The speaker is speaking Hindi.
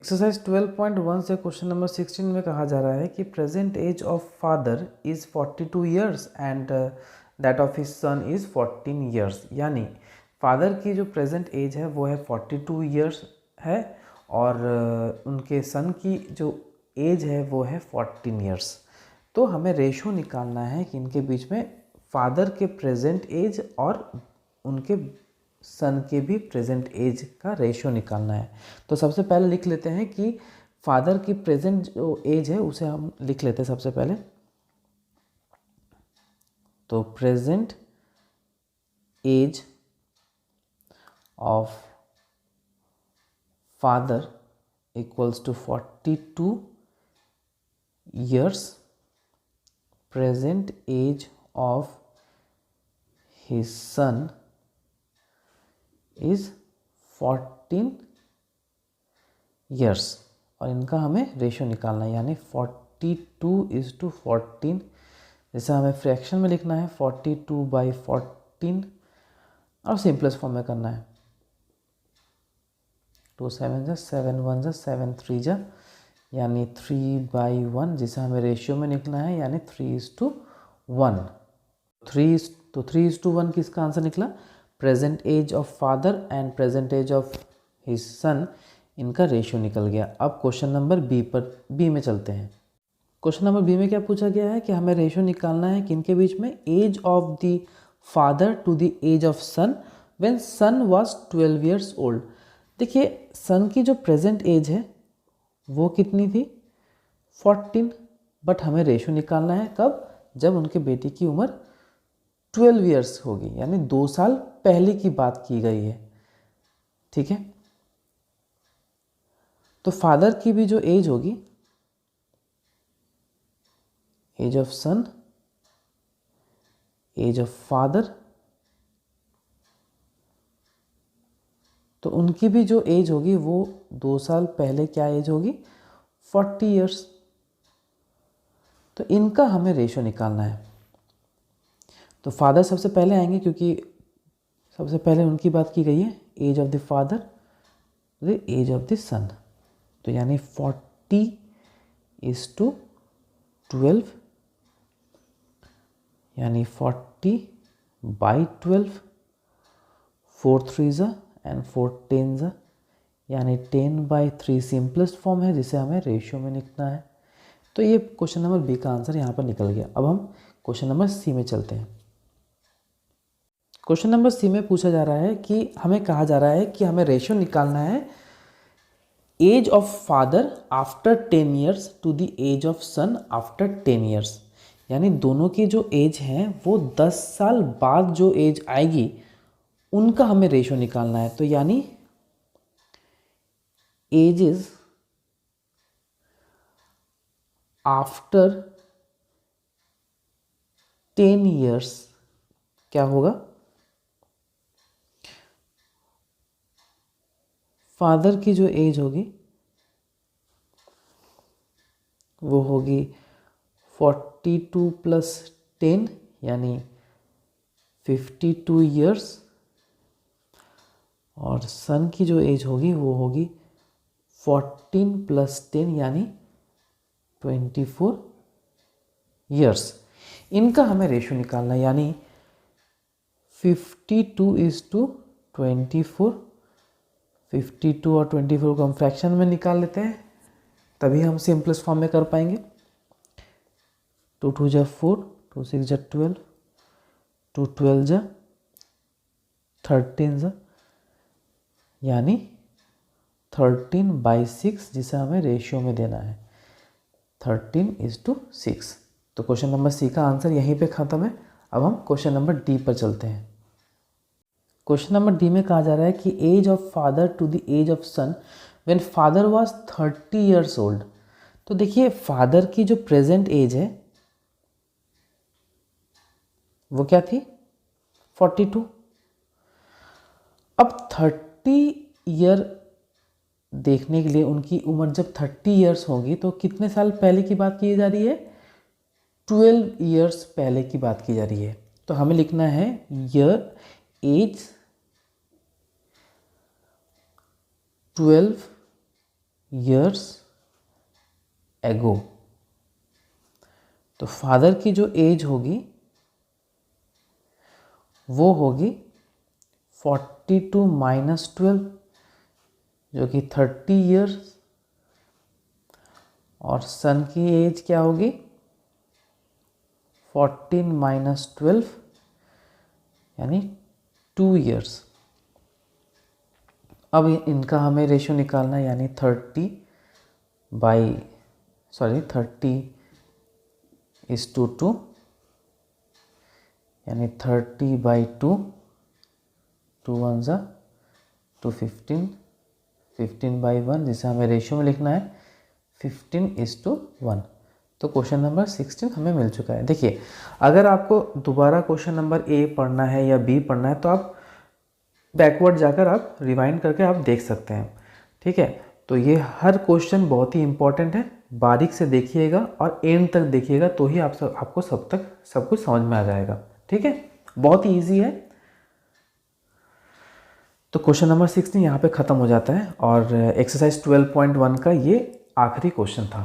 एक्सरसाइज 12.1 से क्वेश्चन नंबर 16 में कहा जा रहा है कि present age of father is 42 years and that of his son is 14 years. यानी फादर की जो प्रेजेंट एज है वो है 42 ईयर्स है और उनके सन की जो एज है वो है 14 ईयर्स। तो हमें रेशो निकालना है कि इनके बीच में फादर के प्रेजेंट एज और उनके सन के भी प्रेजेंट एज का रेशियो निकालना है। तो सबसे पहले लिख लेते हैं कि फादर की प्रेजेंट जो एज है उसे हम लिख लेते हैं सबसे पहले। तो present age of father equals to 42 years, present age of his son is 14 years और इनका हमें रेशियो निकालना है, यानी 42:14। जैसे हमें फ्रैक्शन में लिखना है 42/14 और सिंपलेस्ट फॉर्म में करना है 2 7 जा 7 1 जा 7 3 जा यानी 3/1, जिसे हमें रेशियो में लिखना है यानी 3:1। 3:1 किसका आंसर निकला? Present age of father and present age of his son, इनका रेशियो निकल गया। अब क्वेश्चन नंबर बी में चलते हैं। क्वेश्चन नंबर बी में क्या पूछा गया है कि हमें रेशियो निकालना है कि इनके बीच में age of the father to the age of son when son was 12 years old. देखिए सन की जो प्रेजेंट एज है वो कितनी थी? 14, बट हमें रेशियो निकालना है कब? जब उनके बेटे की उम्र 12 ईयर्स होगी, यानी 2 साल पहले की बात की गई है। ठीक है, तो फादर की भी जो एज होगी, age of son, age of father, तो उनकी भी जो एज होगी वो 2 साल पहले क्या एज होगी? 40 ईयर्स। तो इनका हमें रेशियो निकालना है। तो फादर सबसे पहले आएंगे क्योंकि सबसे पहले उनकी बात की गई है, age of the father, age of the son. तो यानी 40:12 यानी 40/12, 4 3 एंड 4 10 यानी 10/3 सिंपलेस्ट फॉर्म है जिसे हमें रेशियो में लिखना है। तो ये क्वेश्चन नंबर बी का आंसर यहाँ पर निकल गया। अब हम क्वेश्चन नंबर सी में चलते हैं। क्वेश्चन नंबर सी में पूछा जा रहा है कि हमें कहा जा रहा है कि हमें रेशियो निकालना है age of father after 10 years to the age of son after 10 years. यानी दोनों की जो एज हैं वो 10 साल बाद जो एज आएगी उनका हमें रेशियो निकालना है। तो यानी एजेस आफ्टर 10 ईयर्स क्या होगा? फादर की जो एज होगी वो होगी 42 + 10 यानी 52 ईयर्स और सन की जो एज होगी वो होगी 14 + 10 यानी 24 ईयर्स। इनका हमें रेशियो निकालना है, यानी 52:24। 52 और 24 को हम फ्रैक्शन में निकाल लेते हैं, तभी हम सिंपलेस्ट फॉर्म में कर पाएंगे। 2 2 जा 4, 2 6 जा 12, 2 12 जा 13 जा यानी 13/6, जिसे हमें रेशियो में देना है 13:6। तो क्वेश्चन नंबर सी का आंसर यहीं पे ख़त्म है। अब हम क्वेश्चन नंबर डी पर चलते हैं। क्वेश्चन नंबर डी में कहा जा रहा है कि age of father to the age of son when father was 30 years old. तो देखिए फादर की जो प्रेजेंट एज है वो क्या थी? 42। अब 30 ईयर देखने के लिए उनकी उम्र जब 30 ईयर्स होगी तो कितने साल पहले की बात की जा रही है? 12 ईयर्स पहले की बात की जा रही है। तो हमें लिखना है ईयर एज 12 years ago। तो फादर की जो एज होगी वो होगी 42 माइनस 12 जो कि 30 ईयर्स, और सन की एज क्या होगी 14 माइनस 12 यानी 2 ईयर्स। अब इनका हमें रेशियो निकालना है, यानी 30 is to 2, यानी 30/2, 2 1 जा 2 15, 15/1, जिसे हमें रेशियो में लिखना है 15:1। तो क्वेश्चन नंबर 16 हमें मिल चुका है। देखिए, अगर आपको दोबारा क्वेश्चन नंबर ए पढ़ना है या बी पढ़ना है तो आप बैकवर्ड जाकर आप रिवाइंड करके आप देख सकते हैं, ठीक है। तो ये हर क्वेश्चन बहुत ही इंपॉर्टेंट है, बारीक से देखिएगा और एंड तक देखिएगा तो ही आपको सब कुछ समझ में आ जाएगा, ठीक है। बहुत ही ईजी है। तो क्वेश्चन नंबर 16 यहाँ पे ख़त्म हो जाता है और एक्सरसाइज 12.1 का ये आखिरी क्वेश्चन था।